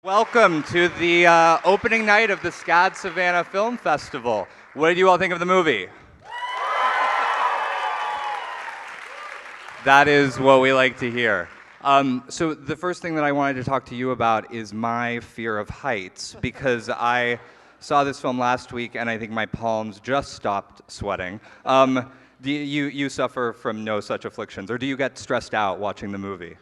Welcome to the opening night of the SCAD Savannah Film Festival. What did you all think of the movie? That is what we like to hear. So the first thing that I wanted to talk to you about is my fear of heights, because I saw this film last week and I think my palms just stopped sweating. Do you suffer from no such afflictions, or do you get stressed out watching the movie?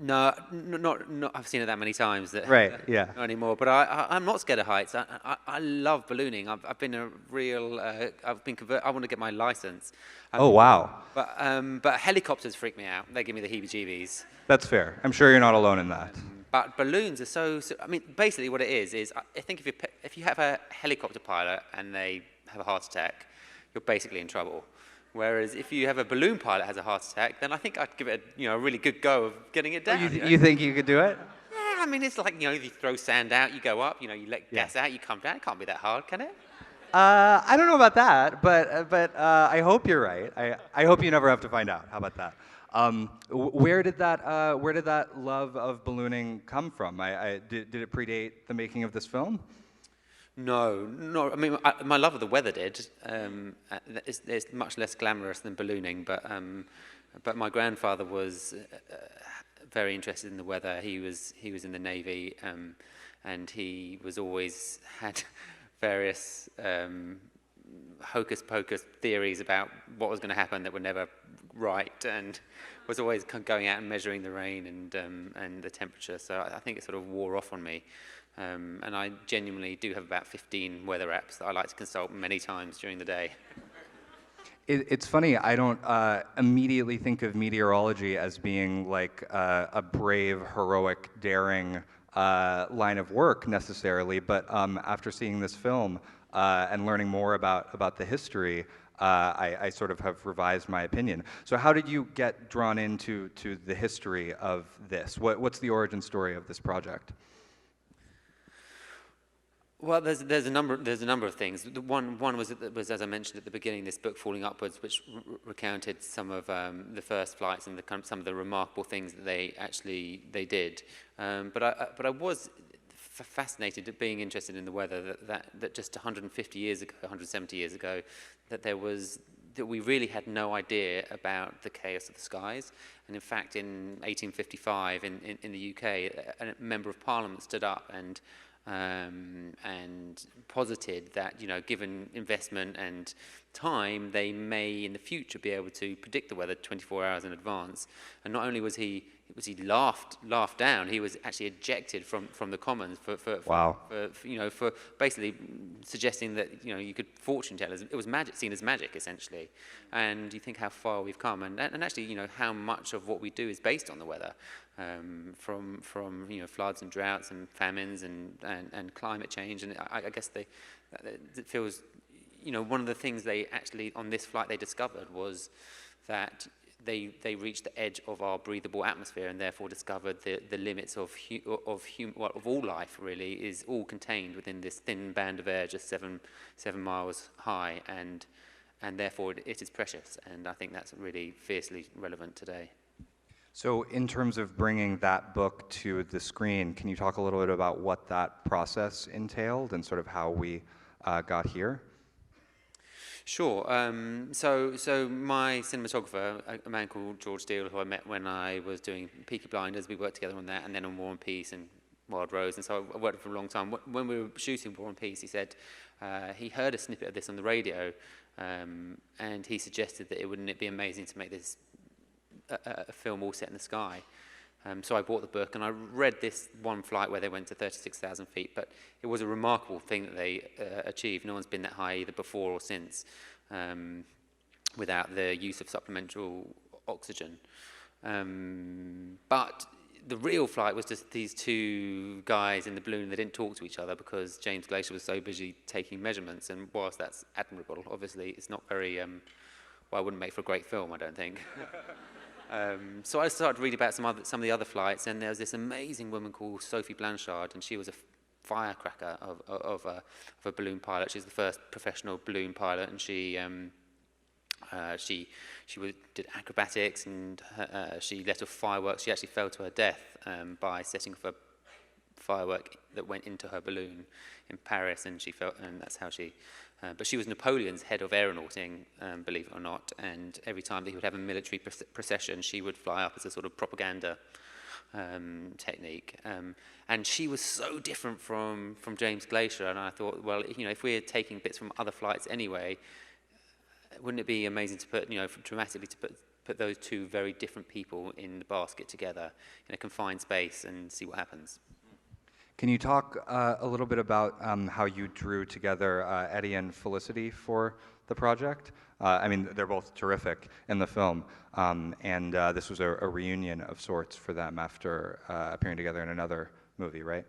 No, not. I've seen it that many times that Right, yeah. not anymore. But I'm not scared of heights. I love ballooning. I've been a real. I want to get my license. Oh, wow. But helicopters freak me out. They give me the heebie-jeebies. That's fair. I'm sure you're not alone in that. But balloons are so. I mean, basically, what it is I think if you have a helicopter pilot and they have a heart attack, you're basically in trouble. Whereas if you have a balloon pilot has a heart attack, then I think I'd give it a really good go of getting it down. You think you could do it? Yeah, I mean, it's like, you throw sand out, you go up, you let gas out, you come down. It can't be that hard, can it? I don't know about that, but I hope you're right. I hope you never have to find out. How about that? Where did that love of ballooning come from? Did it predate the making of this film? No. I mean, my love of the weather did. It's much less glamorous than ballooning, but my grandfather was very interested in the weather. He was in the Navy, and he was always had various hocus pocus theories about what was going to happen that were never right, and was always going out and measuring the rain and the temperature. So I think it sort of wore off on me. And I genuinely do have about 15 weather apps that I like to consult many times during the day. It's funny, I don't immediately think of meteorology as being like a brave, heroic, daring line of work necessarily, but after seeing this film and learning more about the history, I sort of have revised my opinion. So how did you get drawn into the history of this? What's the origin story of this project? Well, there's a number of things. One was as I mentioned at the beginning, this book Falling Upwards, which recounted some of the first flights and some of the remarkable things that they did. But I was fascinated at being interested in the weather. That just 150 years ago, 170 years ago, that we really had no idea about the chaos of the skies. And in fact, in 1855 in the UK, a member of Parliament stood up and posited that, given investment and time, they may in the future be able to predict the weather 24 hours in advance. And not only was he laughed down, he was actually ejected from the Commons for basically suggesting that you could fortune tell. It was magic, seen as magic essentially. And you think how far we've come, and actually how much of what we do is based on the weather. From floods and droughts and famines and climate change, and I guess it feels, one of the things they actually on this flight they discovered was that they reached the edge of our breathable atmosphere and therefore discovered the limits of all life really is all contained within this thin band of air just 7 miles high, and therefore it is precious, and I think that's really fiercely relevant today. So in terms of bringing that book to the screen, can you talk a little bit about what that process entailed and sort of how we got here? Sure. So my cinematographer, a man called George Steele, who I met when I was doing Peaky Blinders, we worked together on that, and then on War and Peace and Wild Rose, and so I worked with him for a long time. When we were shooting War and Peace, he said he heard a snippet of this on the radio, and he suggested that wouldn't it be amazing to make this a film all set in the sky. So I bought the book and I read this one flight where they went to 36,000 feet, but it was a remarkable thing that they achieved. No one's been that high either before or since without the use of supplemental oxygen. But the real flight was just these two guys in the balloon. They didn't talk to each other because James Glacier was so busy taking measurements, and whilst that's admirable, obviously it's not very, well, it wouldn't make for a great film, I don't think. So I started reading about some of the other flights, and there was this amazing woman called Sophie Blanchard, and she was a firecracker of a balloon pilot. She's the first professional balloon pilot, and she did acrobatics, and she let off fireworks. She actually fell to her death by setting off a firework that went into her balloon in Paris, and she felt, and that's how she. But she was Napoleon's head of aeronauting, believe it or not, and every time that he would have a military procession, she would fly up as a sort of propaganda technique. And she was so different from James Glacier, and I thought, well, if we're taking bits from other flights anyway, wouldn't it be amazing to put, dramatically to put those two very different people in the basket together in a confined space and see what happens? Can you talk a little bit about how you drew together Eddy and Felicity for the project? I mean, they're both terrific in the film, and this was a reunion of sorts for them after appearing together in another movie, right?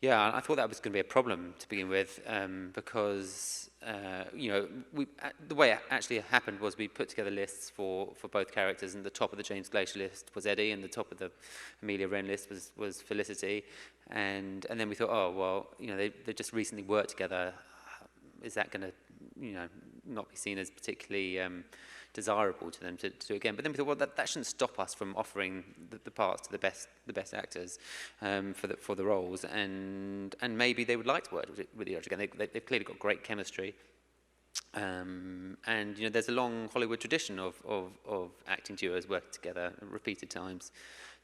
Yeah, I thought that was going to be a problem to begin with, because the way it actually happened was we put together lists for both characters, and the top of the James Glacier list was Eddy, and the top of the Amelia Wren list was Felicity, and then we thought, oh well, they just recently worked together. Is that going to not be seen as particularly desirable to them to do again? But then we thought, well, that shouldn't stop us from offering the parts to the best actors for the roles, and maybe they would like to work with each other again. They've clearly got great chemistry, and there's a long Hollywood tradition of acting duos working together repeated times.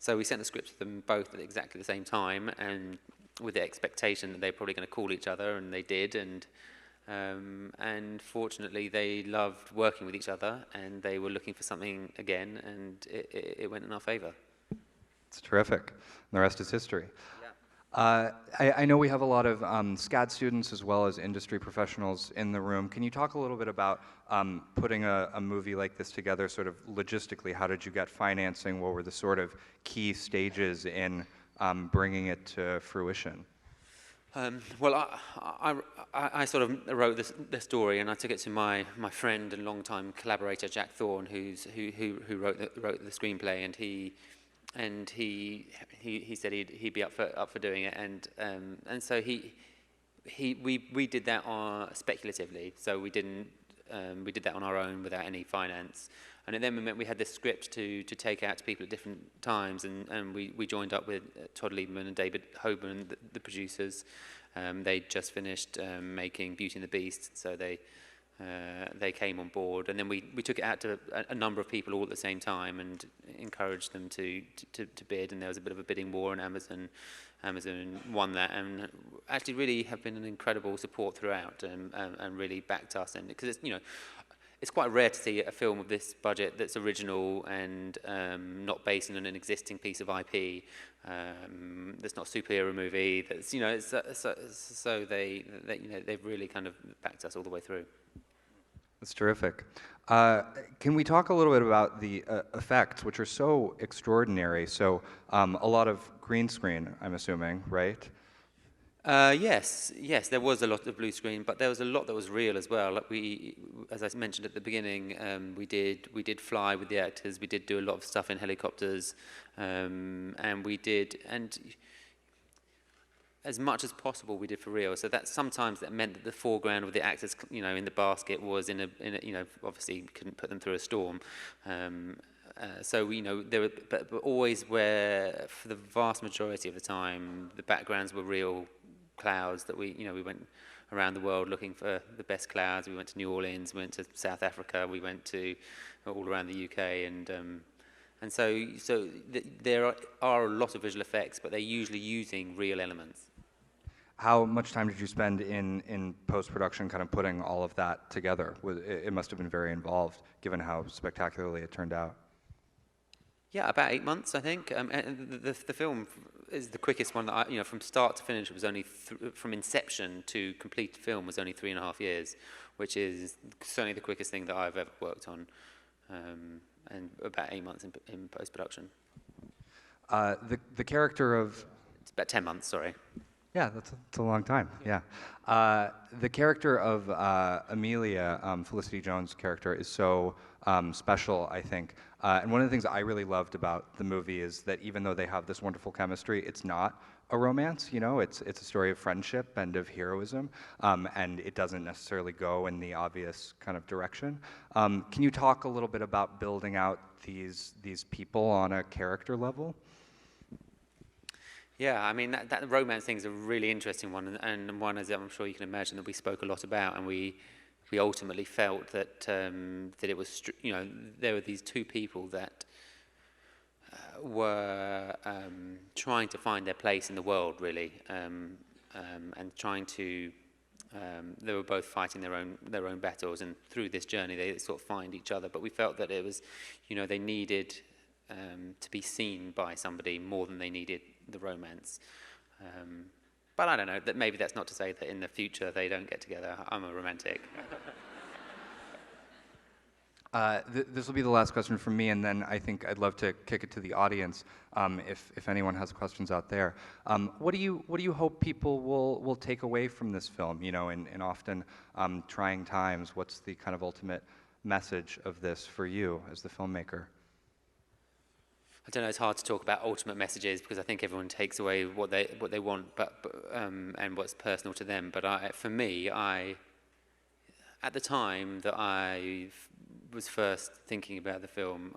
So we sent the script to them both at exactly the same time, and with the expectation that they're probably going to call each other, and they did, and fortunately they loved working with each other, and they were looking for something again, and it went in our favor. It's terrific. And the rest is history. Yeah. I know we have a lot of SCAD students as well as industry professionals in the room. Can you talk a little bit about putting a movie like this together, sort of logistically? How did you get financing? What were the sort of key stages in bringing it to fruition? Well, I sort of wrote the story, and I took it to my friend and longtime collaborator Jack Thorne, who wrote the screenplay, and he said he'd be up for doing it, and so we did that speculatively, so we did that on our own without any finance. And then meant we had this script to take out to people at different times, and we joined up with Todd Lieberman and David Hoban, the producers. They'd just finished making Beauty and the Beast, so they came on board, and then we took it out to a number of people all at the same time and encouraged them to bid, and there was a bit of a bidding war, and Amazon won that, and actually really have been an incredible support throughout, and really backed us, and because it's quite rare to see a film of this budget that's original and not based on an existing piece of IP. That's not a superhero movie. That's so they've really kind of backed us all the way through. That's terrific. Can we talk a little bit about the effects, which are so extraordinary? So a lot of green screen, I'm assuming, right? Yes, there was a lot of blue screen, but there was a lot that was real as well. Like as I mentioned at the beginning, we did fly with the actors. We did do a lot of stuff in helicopters, and as much as possible we did for real. So sometimes that meant that the foreground with the actors, in the basket was in a obviously we couldn't put them through a storm. So there were, but always where for the vast majority of the time the backgrounds were real clouds that we went around the world looking for the best clouds. We went to New Orleans, we went to South Africa, we went to all around the UK, and so there are a lot of visual effects, but they're usually using real elements. How much time did you spend in post-production kind of putting all of that together? It must have been very involved, given how spectacularly it turned out. Yeah, about 8 months, I think. And the film is the quickest one that from start to finish, it was only from inception to complete film was only 3.5 years, which is certainly the quickest thing that I've ever worked on, and about 8 months in post-production. The character of... It's about 10 months, sorry. Yeah, that's a long time, yeah. The character of Amelia, Felicity Jones' character, is so special, I think. And one of the things I really loved about the movie is that even though they have this wonderful chemistry, it's not a romance, it's a story of friendship and of heroism, and it doesn't necessarily go in the obvious kind of direction. Can you talk a little bit about building out these people on a character level? Yeah, I mean, that romance thing is a really interesting one, and one, as I'm sure you can imagine, that we spoke a lot about, and we ultimately felt that that it was, there were these two people that were trying to find their place in the world, really, and trying to. They were both fighting their own battles, and through this journey, they sort of find each other. But we felt that it was, they needed to be seen by somebody more than they needed the romance. But I don't know. That maybe that's not to say that in the future they don't get together. I'm a romantic. This will be the last question from me, and then I think I'd love to kick it to the audience, if anyone has questions out there. What do you hope people will take away from this film? In often trying times, what's the kind of ultimate message of this for you as the filmmaker? I don't know. It's hard to talk about ultimate messages because I think everyone takes away what they want, and what's personal to them. But for me, at the time that I was first thinking about the film,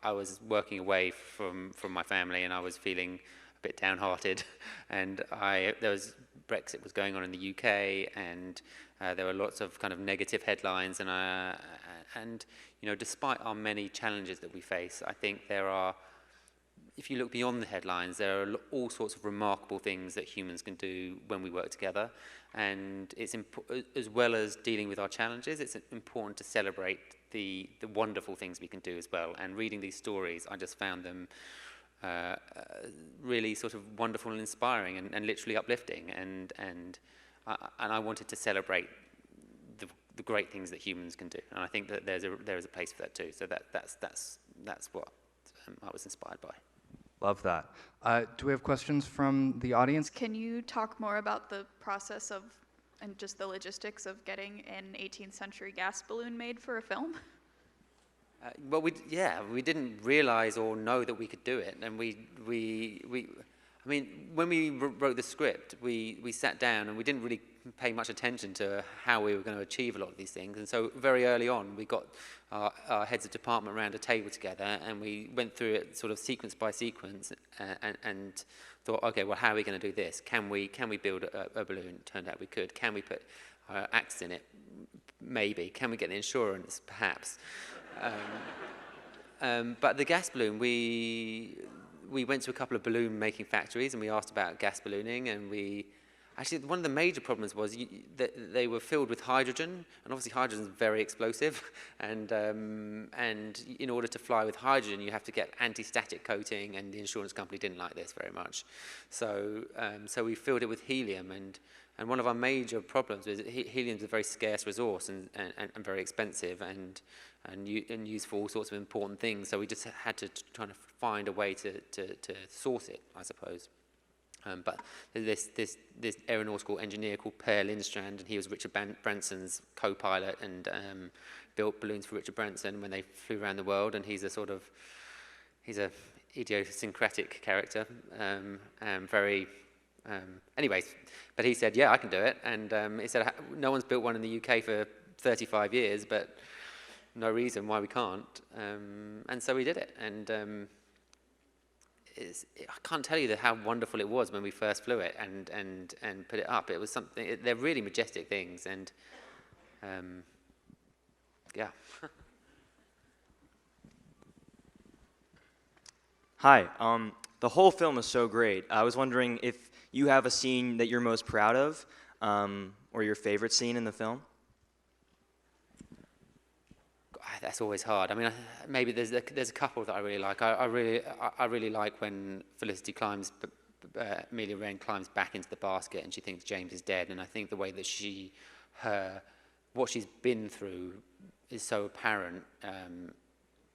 I was working away from my family, and I was feeling a bit downhearted. And Brexit was going on in the UK, and there were lots of kind of negative headlines. And despite our many challenges that we face, I think there are. If you look beyond the headlines, there are all sorts of remarkable things that humans can do when we work together. And it's as well as dealing with our challenges, it's important to celebrate the wonderful things we can do as well. And reading these stories, I just found them really sort of wonderful and inspiring, and literally uplifting. And I wanted to celebrate the great things that humans can do. And I think that there is a place for that too. So that's what I was inspired by. Love that. Do we have questions from the audience? Can you talk more about the process of, and just the logistics of getting an 18th century gas balloon made for a film? Well, we didn't realize or know that we could do it. And I mean, when we wrote the script, we sat down and we didn't really pay much attention to how we were going to achieve a lot of these things. And so very early on, we got our heads of department around a table together, and we went through it sort of sequence by sequence, and thought, okay, well, how are we going to do this? Can we build a balloon? Turned out we could. Can we put acts in it? Maybe. Can we get the insurance? Perhaps. But the gas balloon, we went to a couple of balloon making factories, and we asked about gas ballooning, and actually, one of the major problems was that they were filled with hydrogen, and obviously hydrogen is very explosive, and in order to fly with hydrogen, you have to get anti-static coating, and the insurance company didn't like this very much. So we filled it with helium, and one of our major problems was that helium is a very scarce resource and very expensive, and used for all sorts of important things. So we just had to try to find a way to source it, I suppose. But this aeronautical engineer called Per Lindstrand, and he was Richard Branson's co-pilot, and built balloons for Richard Branson when they flew around the world. And he's a idiosyncratic character, anyways. But he said, yeah, I can do it. And he said, no one's built one in the UK for 35 years, but no reason why we can't. And so we did it. And I can't tell you how wonderful it was when we first flew it and put it up. It was something. They're really majestic things, and yeah. Hi. The whole film is so great. I was wondering if you have a scene that you're most proud of, or your favorite scene in the film. That's always hard. I mean, maybe there's a couple that I really like. I really like when Felicity Amelia Wren climbs back into the basket and she thinks James is dead. And I think the way that what she's been through is so apparent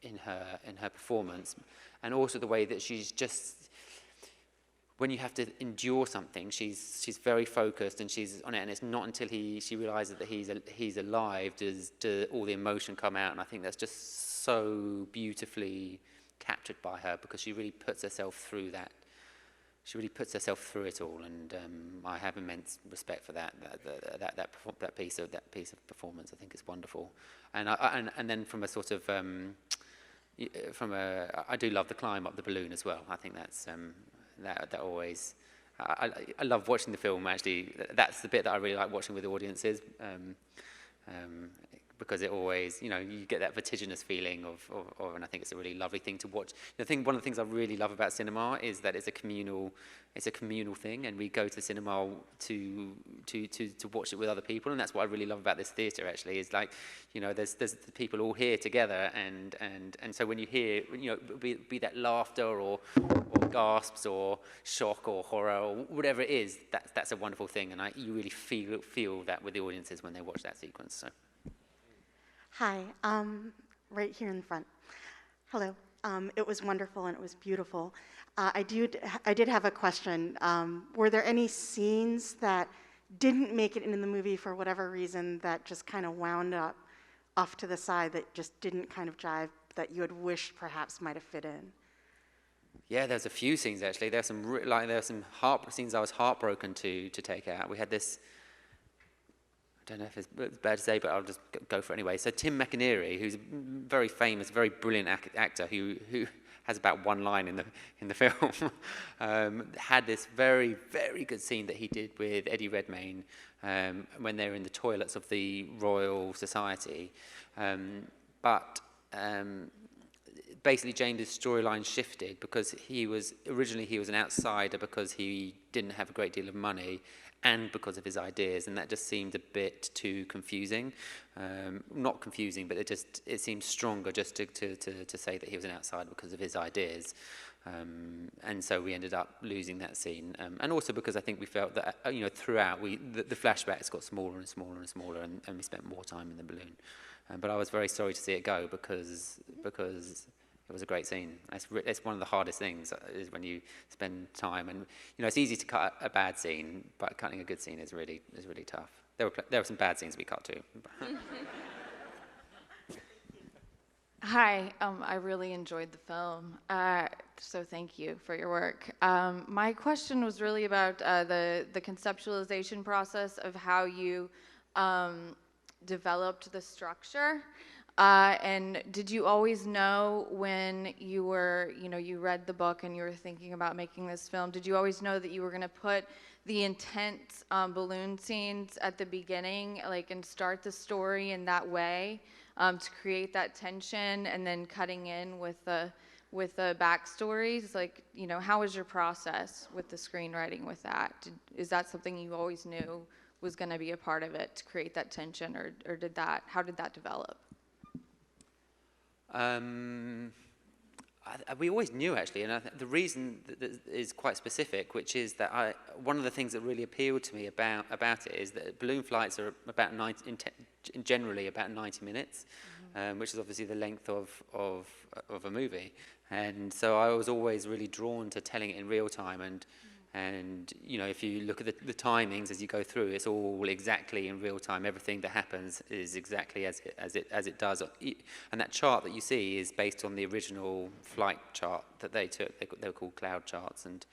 in her performance, and also the way that she's just. When you have to endure something, she's very focused and she's on it, and it's not until she realizes that he's alive does all the emotion come out. And I think that's just so beautifully captured by her, because she really puts herself through that. She really puts herself through it all, and I have immense respect for that piece of performance. I think it's wonderful, and then from a sort of I do love the climb up the balloon as well. I think that's. That always I love watching the film, actually. That's the bit that I really like watching with audiences, because it always, you get that vertiginous feeling of, and I think it's a really lovely thing to watch. One of the things I really love about cinema is that it's a communal thing, and we go to the cinema to watch it with other people, and that's what I really love about this theatre, actually, is like, there's the people all here together, and so when you hear, be that laughter or gasps or shock or horror or whatever it is, that's a wonderful thing, and you really feel that with the audiences when they watch that sequence. So. Hi, right here in the front. Hello. It was wonderful and it was beautiful. I did have a question. Were there any scenes that didn't make it into the movie for whatever reason that just kind of wound up off to the side that just didn't kind of jive, that you had wished perhaps might have fit in? Yeah, there's a few scenes, actually. There were some scenes I was heartbroken to take out. We had this. I don't know if it's bad to say, but I'll just go for it anyway. So Tim McInerney, who's a very famous, very brilliant actor who has about one line in the film, had this very, very good scene that he did with Eddie Redmayne when they were in the toilets of the Royal Society. Basically James's storyline shifted because he was an outsider because he didn't have a great deal of money, and because of his ideas, and that just seemed a bit too confusing. Not confusing, but it seemed stronger just to say that he was an outsider because of his ideas. And so we ended up losing that scene. And also because I think we felt that, throughout, the flashbacks got smaller and smaller and smaller, and we spent more time in the balloon. But I was very sorry to see it go because it was a great scene. It's one of the hardest things is when you spend time, and it's easy to cut a bad scene, but cutting a good scene is really tough. There were some bad scenes we cut too. Hi, I really enjoyed the film, so thank you for your work. My question was really about the conceptualization process of how you developed the structure. And did you always know when you were, you read the book and you were thinking about making this film, did you always know that you were going to put the intense balloon scenes at the beginning, and start the story in that way to create that tension, and then cutting in with the backstories? How was your process with the screenwriting with that? Is that something you always knew was going to be a part of it to create that tension, or how did that develop? We always knew, actually, and the reason that is quite specific, which is that one of the things that really appealed to me about it is that balloon flights are about generally about 90 minutes, which is obviously the length of a movie, and so I was always really drawn to telling it in real time, and if you look at the timings as you go through, it's all exactly in real time. Everything that happens is exactly as it does. And that chart that you see is based on the original flight chart that they took. They were called cloud charts, and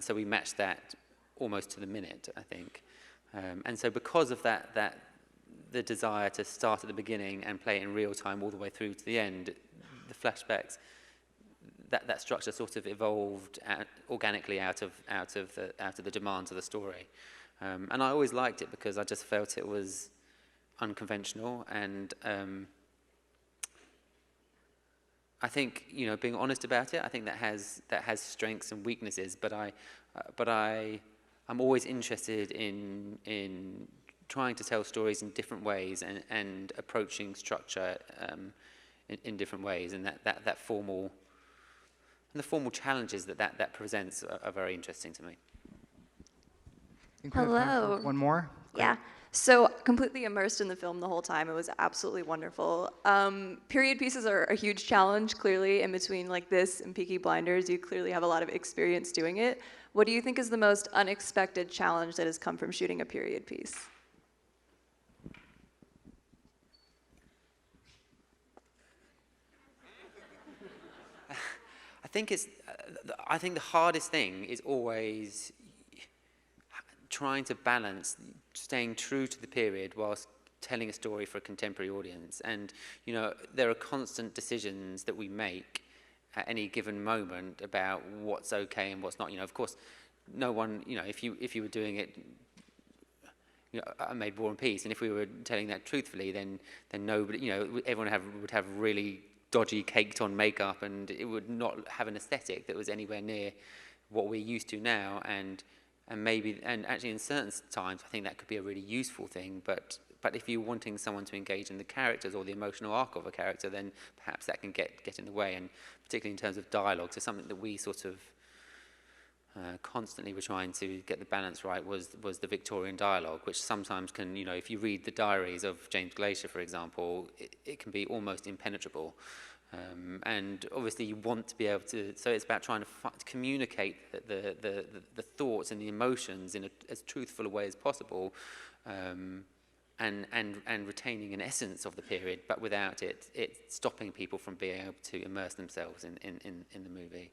so we matched that almost to the minute, I think. And so because of that, the desire to start at the beginning and play it in real time all the way through to the end, the flashbacks. That structure sort of evolved organically out of the demands of the story, and I always liked it because I just felt it was unconventional, and I think being honest about it, I think that has strengths and weaknesses, but I'm always interested in trying to tell stories in different ways and approaching structure in different ways, and that formal. And the formal challenges that presents are very interesting to me. Hello. One more? Yeah. So completely immersed in the film the whole time. It was absolutely wonderful. Period pieces are a huge challenge, clearly, in between this and Peaky Blinders. You clearly have a lot of experience doing it. What do you think is the most unexpected challenge that has come from shooting a period piece? I think the hardest thing is always trying to balance staying true to the period whilst telling a story for a contemporary audience. And there are constant decisions that we make at any given moment about what's okay and what's not. Of course, no one, if you were doing it, I made War and Peace, and if we were telling that truthfully, then nobody, everyone would have really dodgy, caked-on makeup, and it would not have an aesthetic that was anywhere near what we're used to now, and actually in certain times, I think that could be a really useful thing, but if you're wanting someone to engage in the characters or the emotional arc of a character, then perhaps that can get in the way, and particularly in terms of dialogue. So something that we sort of constantly were trying to get the balance right was the Victorian dialogue, which sometimes can, if you read the diaries of James Glacier, for example, it can be almost impenetrable. And obviously you want to be able to, so it's about trying to communicate the thoughts and the emotions in as truthful a way as possible, and retaining an essence of the period, but without it stopping people from being able to immerse themselves in the movie.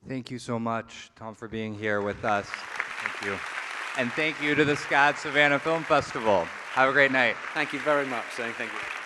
Thank you so much, Tom, for being here with us. Thank you. And thank you to the SCAD Savannah Film Festival. Have a great night. Thank you very much. Thank you.